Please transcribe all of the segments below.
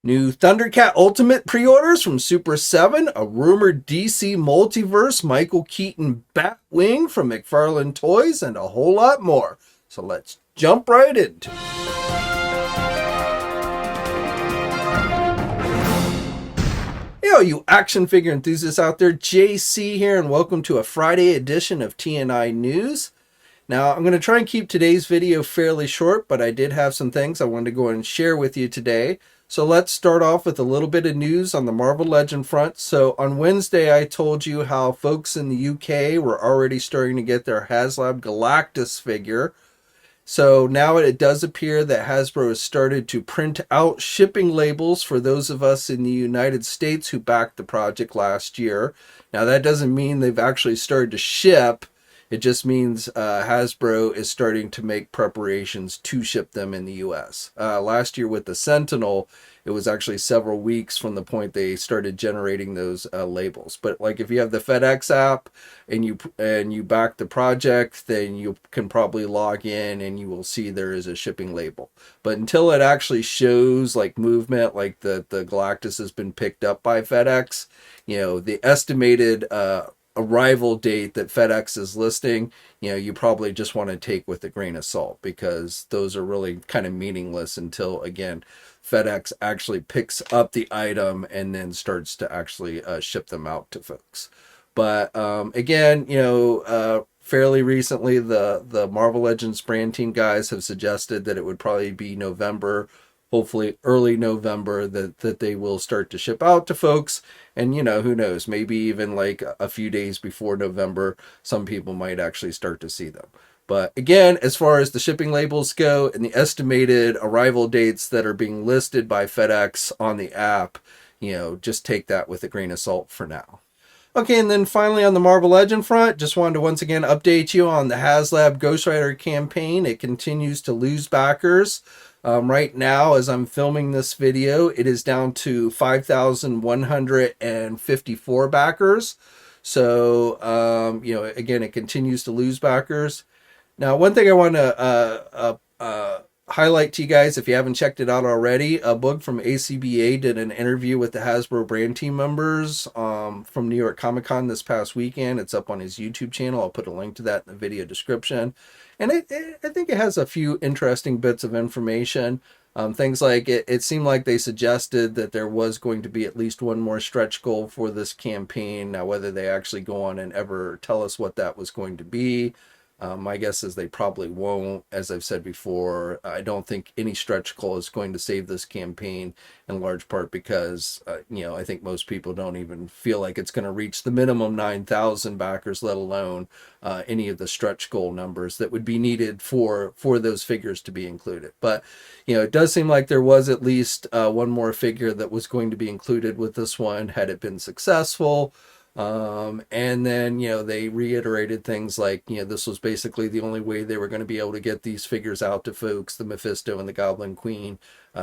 New Thundercat Ultimate pre-orders from Super7, a rumored DC Multiverse Michael Keaton Batwing from McFarlane Toys, and a whole lot more. So let's jump right into it. Hey, all you action figure enthusiasts out there, JC here, and welcome to a Friday edition of TNInews. Now, I'm going to try and keep today's video fairly short, but I did have some things I wanted to go and share with you today. So let's start off with a little bit of news on the Marvel Legend front. So on Wednesday, I told you how folks in the UK were already starting to get their Haslab Galactus figure. So now it does appear that Hasbro has started to print out shipping labels for those of us in the United States who backed the project last year. Now that doesn't mean they've actually started to ship. It just means Hasbro is starting to make preparations to ship them in the U.S. Last year with the Sentinel, it was actually several weeks from the point they started generating those labels. But like if you have the FedEx app and you back the project, then you can probably log in and you will see there is a shipping label. But until it actually shows like movement, like the Galactus has been picked up by FedEx, you know, the estimated arrival date that FedEx is listing, you know, you probably just want to take with a grain of salt, because those are really kind of meaningless until, again, FedEx actually picks up the item and then starts to actually ship them out to folks. But again, you know, fairly recently, the Marvel Legends brand team guys have suggested that it would probably be November, hopefully early November, that they will start to ship out to folks. And, you know, who knows, maybe even like a few days before November, some people might actually start to see them. But again, as far as the shipping labels go and the estimated arrival dates that are being listed by FedEx on the app, you know, just take that with a grain of salt for now. Okay, and then finally on the Marvel Legend front, just wanted to once again update you on the Haslab Ghost Rider campaign. It continues to lose backers. Right now, as I'm filming this video, it is down to 5,154 backers. So, you know, again, it continues to lose backers. Now, one thing I want to highlight to you guys, if you haven't checked it out already, Boog from ACBA did an interview with the Hasbro brand team members from New York Comic Con this past weekend. It's up on his YouTube channel. I'll put a link to that in the video description. And I think it has a few interesting bits of information. Things like it seemed like they suggested that there was going to be at least one more stretch goal for this campaign. Now, whether they actually go on and ever tell us what that was going to be, my guess is they probably won't. As I've said before, I don't think any stretch goal is going to save this campaign, in large part because, you know, I think most people don't even feel like it's going to reach the minimum 9,000 backers, let alone any of the stretch goal numbers that would be needed for those figures to be included. But, you know, it does seem like there was at least one more figure that was going to be included with this one had it been successful. And then, you know, they reiterated things like, you know, this was basically the only way they were going to be able to get these figures out to folks, the Mephisto and the Goblin Queen.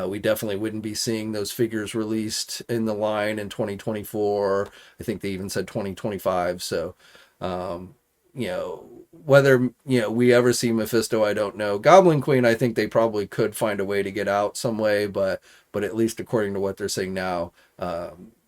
We definitely wouldn't be seeing those figures released in the line in 2024. I think they even said 2025. So, you know, whether, you know, we ever see Mephisto, I don't know. Goblin Queen, I think they probably could find a way to get out some way, but at least according to what they're saying now,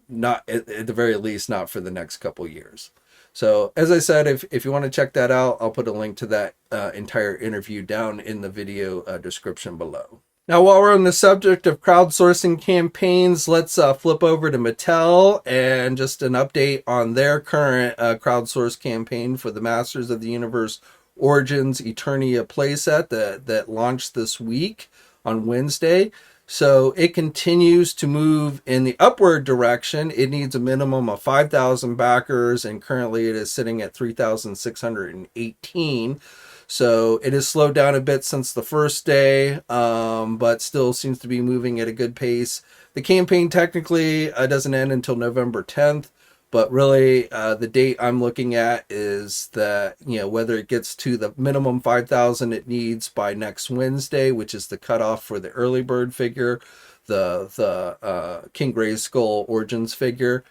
not at the very least, not for the next couple years. So as I said, if you want to check that out, I'll put a link to that entire interview down in the video description below. Now, while we're on the subject of crowdsourcing campaigns, let's flip over to Mattel and just an update on their current crowdsource campaign for the Masters of the Universe Origins Eternia playset that launched this week on Wednesday. So it continues to move in the upward direction. It needs a minimum of 5,000 backers, and currently it is sitting at 3,618. So it has slowed down a bit since the first day, but still seems to be moving at a good pace. The campaign technically doesn't end until November 10th. But really, the date I'm looking at is that, you know, whether it gets to the minimum 5,000 it needs by next Wednesday, which is the cutoff for the early bird figure, the King Grayskull Origins figure.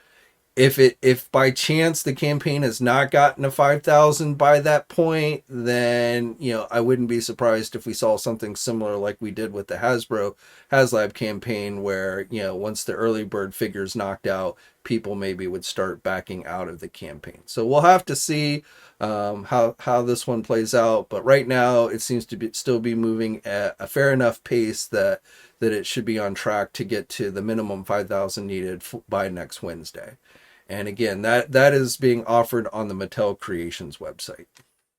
if by chance the campaign has not gotten to 5,000 by that point, then, you know, I wouldn't be surprised if we saw something similar like we did with the Haslab campaign, where, you know, once the early bird figures knocked out, people maybe would start backing out of the campaign. So we'll have to see how this one plays out. But right now it seems to still be moving at a fair enough pace that it should be on track to get to the minimum 5,000 needed by next Wednesday. And again, that is being offered on the MattelCreations website.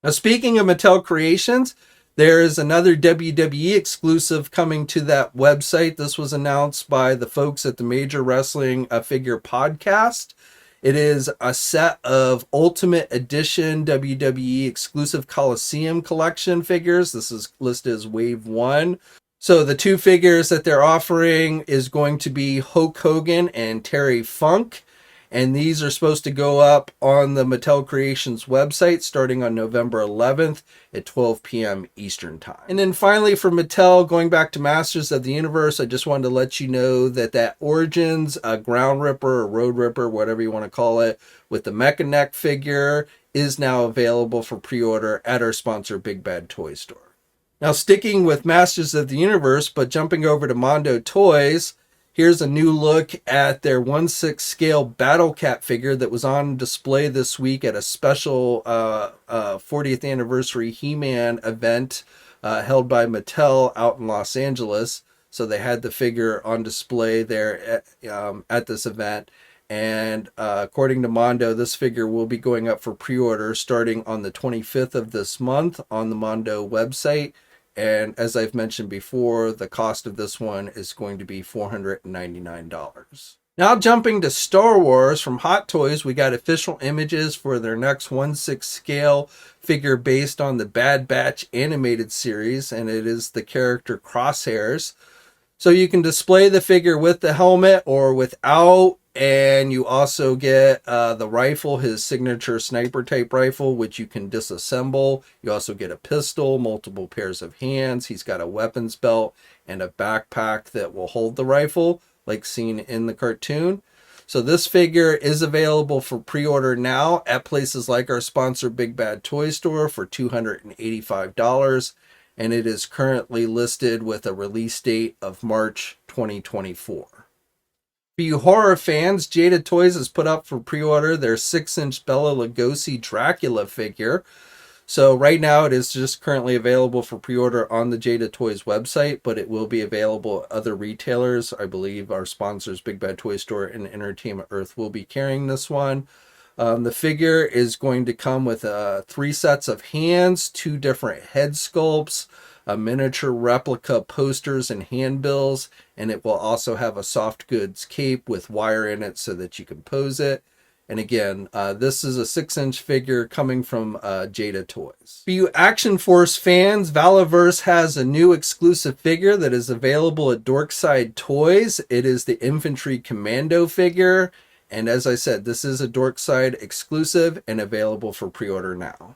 Now, speaking of MattelCreations, there is another WWE exclusive coming to that website. This was announced by the folks at the Major Wrestling Figure Podcast. It is a set of Ultimate Edition WWE exclusive Coliseum collection figures. This is listed as Wave 1. So the two figures that they're offering is going to be Hulk Hogan and Terry Funk. And these are supposed to go up on the MattelCreations website starting on November 11th at 12 p.m. Eastern Time. And then finally for Mattel, going back to Masters of the Universe, I just wanted to let you know that Origins Ground Ripper or Road Ripper, whatever you want to call it, with the Mecha Neck figure is now available for pre-order at our sponsor, Big Bad Toy Store. Now, sticking with Masters of the Universe, but jumping over to Mondo Toys, here's a new look at their 1/6 scale Battle Cat figure that was on display this week at a special 40th anniversary He-Man event held by Mattel out in Los Angeles. So they had the figure on display there at this event. And according to Mondo, this figure will be going up for pre-order starting on the 25th of this month on the Mondo website. And as I've mentioned before, the cost of this one is going to be $499. Now jumping to Star Wars, from Hot Toys, we got official images for their next 1/6 scale figure based on the Bad Batch animated series, and it is the character Crosshairs. So you can display the figure with the helmet or without, and you also get the rifle, his signature sniper type rifle, which you can disassemble. You also get a pistol, multiple pairs of hands. He's got a weapons belt and a backpack that will hold the rifle, like seen in the cartoon. So this figure is available for pre-order now at places like our sponsor Big Bad Toy Store for $285. And it is currently listed with a release date of March 2024. For you horror fans, Jada Toys has put up for pre-order their 6-inch Bela Lugosi Dracula figure. So right now it is just currently available for pre-order on the Jada Toys website, but it will be available at other retailers. I believe our sponsors, Big Bad Toy Store and Entertainment Earth, will be carrying this one. The figure is going to come with 3 sets of hands, 2 different head sculpts, a miniature replica posters and handbills, and it will also have a soft goods cape with wire in it so that you can pose it. And again, this is a 6-inch figure coming from Jada Toys. For you Action Force fans, Valaverse has a new exclusive figure that is available at Dorkside Toys. It is the Infantry Commando figure. And as I said, this is a Dorkside exclusive and available for pre-order now.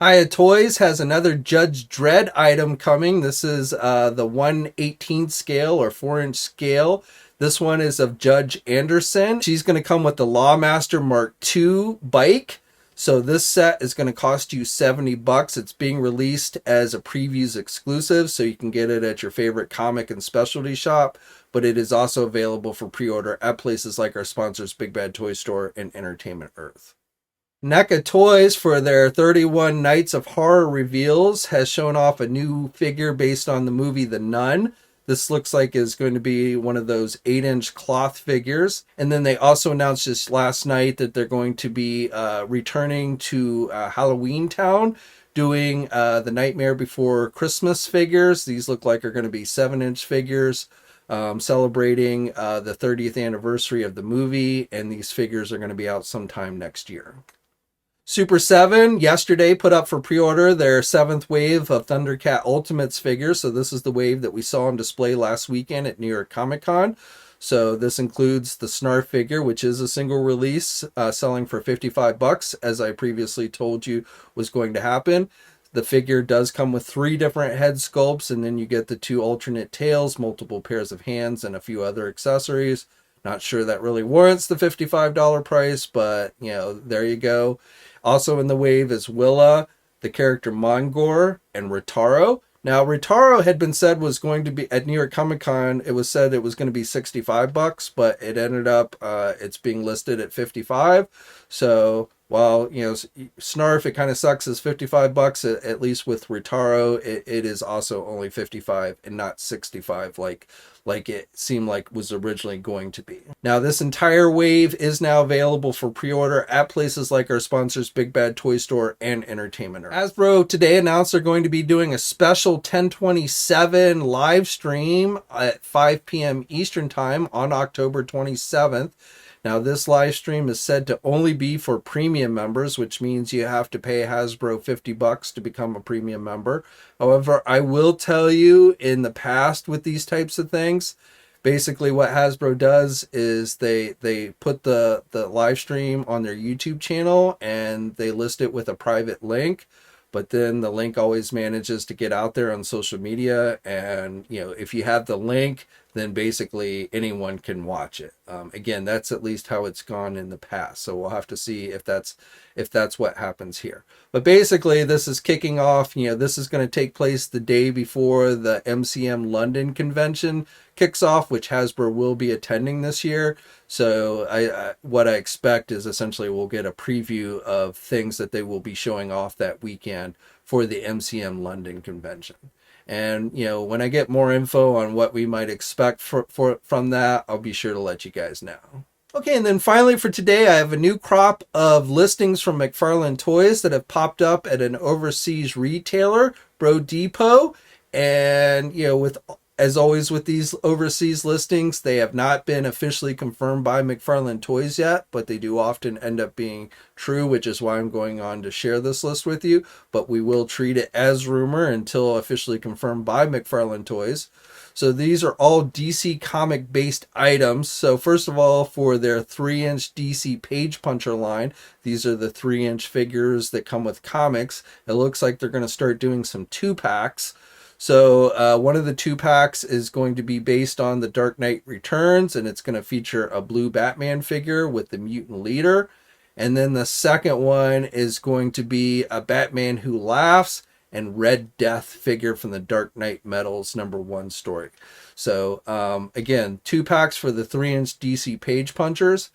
Hiya Toys has another Judge Dredd item coming. This is the 1/18 scale or 4-inch scale. This one is of Judge Anderson. She's going to come with the Lawmaster Mark II bike. So this set is going to cost you $70. It's being released as a previews exclusive, so you can get it at your favorite comic and specialty shop. But it is also available for pre-order at places like our sponsors Big Bad Toy Store and Entertainment Earth. NECA Toys, for their 31 Nights of Horror reveals, has shown off a new figure based on the movie The Nun. This looks like is going to be one of those 8-inch cloth figures. And then they also announced just last night that they're going to be returning to Halloween Town, doing the Nightmare Before Christmas figures. These look like are going to be 7-inch figures, celebrating the 30th anniversary of the movie. And these figures are going to be out sometime next year. Super7 yesterday put up for pre-order their 7th wave of ThunderCat Ultimates figures. So this is the wave that we saw on display last weekend at New York Comic Con. So this includes the Snarf figure, which is a single release, selling for $55, as I previously told you was going to happen. The figure does come with 3 different head sculpts, and then you get the 2 alternate tails, multiple pairs of hands, and a few other accessories. Not sure that really warrants the $55 price, but you know, there you go. Also in the wave is Willa, the character Mongor, and Ritaro. Now, Ritaro had been said was going to be at New York Comic Con. It was said it was going to be $65, but it ended up it's being listed at 55. So while you know Snarf, it kind of sucks is $55. At least with Ritaro, it is also only 55 and not 65 like it seemed like was originally going to be. Now, this entire wave is now available for pre-order at places like our sponsors Big Bad Toy Store and Entertainment. Hasbro today announced they're going to be doing a special 10/27 live stream at 5 p.m. Eastern Time on October 27th. Now, this live stream is said to only be for premium members, which means you have to pay Hasbro $50 to become a premium member. However, I will tell you, in the past with these types of things, basically what Hasbro does is they put the live stream on their YouTube channel and they list it with a private link. But then the link always manages to get out there on social media. And, you know, if you have the link, then basically anyone can watch it. Again, that's at least how it's gone in the past. So we'll have to see if that's what happens here. But basically, this is kicking off. You know, this is going to take place the day before the MCM London convention kicks off, which Hasbro will be attending this year. So what I expect is essentially we'll get a preview of things that they will be showing off that weekend for the MCM London convention. And, you know, when I get more info on what we might expect from that, I'll be sure to let you guys know. Okay, and then finally for today, I have a new crop of listings from McFarlane Toys that have popped up at an overseas retailer, Bro Depot. And, you know, as always with these overseas listings, they have not been officially confirmed by McFarlane Toys yet, but they do often end up being true, which is why I'm going on to share this list with you. But we will treat it as rumor until officially confirmed by McFarlane Toys. So these are all DC comic based items. So first of all, for their 3-inch DC Page Puncher line, these are the 3-inch figures that come with comics. It looks like they're going to start doing some 2-packs. So one of the 2-packs is going to be based on The Dark Knight Returns, and it's going to feature a blue Batman figure with the mutant leader. And then the second one is going to be a Batman Who Laughs and Red Death figure from the Dark Knight Metals #1 story. So again, 2-packs for the 3-inch DC Page Punchers.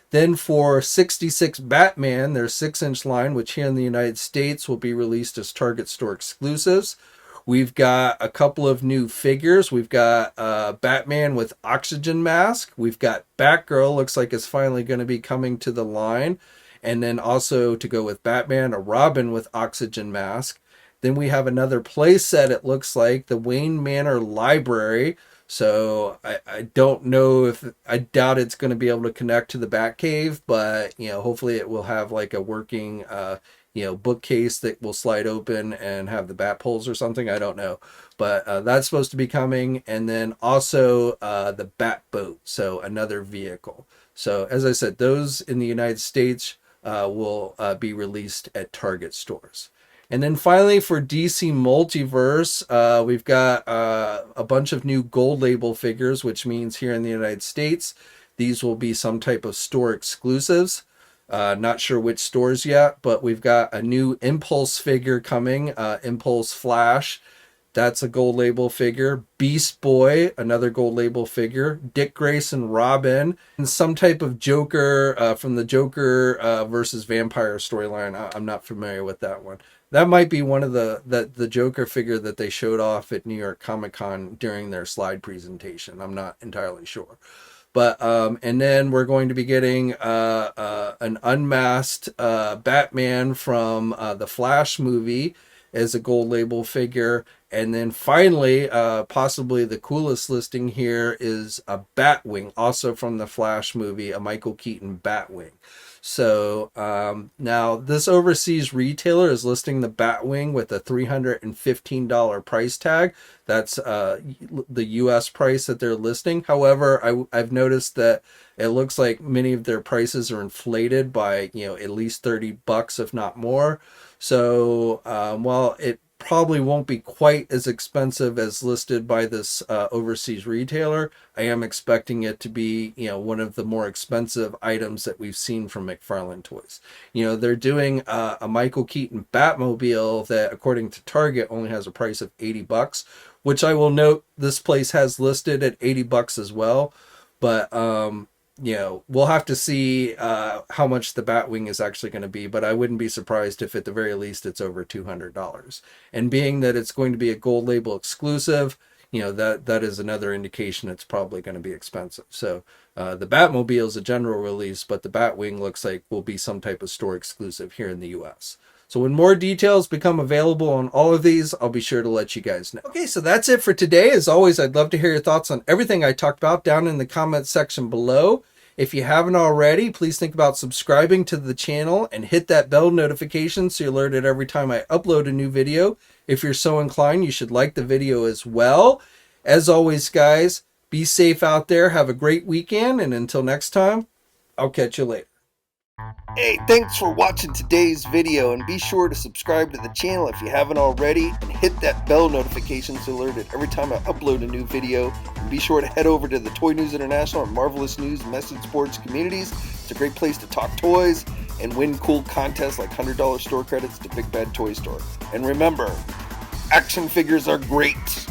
Then for 66 Batman, their 6-inch line, which here in the United States will be released as Target Store exclusives. We've got a couple of new figures. We've got Batman with oxygen mask. We've got Batgirl, looks like it's finally going to be coming to the line. And then also to go with Batman, a Robin with oxygen mask. Then we have another playset, it looks like, the Wayne Manor Library. So I don't know if, I doubt it's going to be able to connect to the Batcave, but, you know, hopefully it will have like a working, you know, bookcase that will slide open and have the bat poles or something. I don't know, but that's supposed to be coming. And then also the Bat Boat, so another vehicle. So as I said, those in the United States will be released at Target stores. And then finally for DC Multiverse, we've got a bunch of new gold label figures, which means here in the United States, these will be some type of store exclusives. Not sure which stores yet, but we've got a new Impulse figure coming, Impulse Flash. That's a gold label figure. Beast Boy, another gold label figure. Dick Grayson Robin, and some type of Joker from the Joker versus Vampire storyline. I'm not familiar with that one. That might be one of the Joker figure that they showed off at New York Comic Con during their slide presentation. I'm not entirely sure. But and then we're going to be getting an unmasked Batman from the Flash movie as a gold label figure. And then finally, possibly the coolest listing here is a Batwing, also from the Flash movie, a Michael Keaton Batwing. So now this overseas retailer is listing the Batwing with a $315 price tag. That's the US price that they're listing. However, I've noticed that it looks like many of their prices are inflated by, you know, at least $30, if not more. So while it probably won't be quite as expensive as listed by this overseas retailer. I am expecting it to be, you know, one of the more expensive items that we've seen from McFarlane Toys. You know, they're doing a Michael Keaton Batmobile that, according to Target, only has a price of $80, which I will note this place has listed at $80 as well. But you know, we'll have to see how much the Batwing is actually going to be, but I wouldn't be surprised if at the very least it's over $200. And being that it's going to be a gold label exclusive, you know, that is another indication it's probably going to be expensive. So the Batmobile is a general release, but the Batwing looks like will be some type of store exclusive here in the US. So when more details become available on all of these, I'll be sure to let you guys know. Okay, so that's it for today. As always, I'd love to hear your thoughts on everything I talked about down in the comments section below. If you haven't already, please think about subscribing to the channel and hit that bell notification so you're alerted every time I upload a new video. If you're so inclined, you should like the video as well. As always, guys, be safe out there. Have a great weekend. And until next time, I'll catch you later. Hey, thanks for watching today's video, and be sure to subscribe to the channel if you haven't already, and hit that bell notification so you're alerted every time I upload a new video. And be sure to head over to the Toy News International and Marvelous News message boards communities. It's a great place to talk toys and win cool contests like $100 store credits to Big Bad Toy Store. And remember, action figures are great.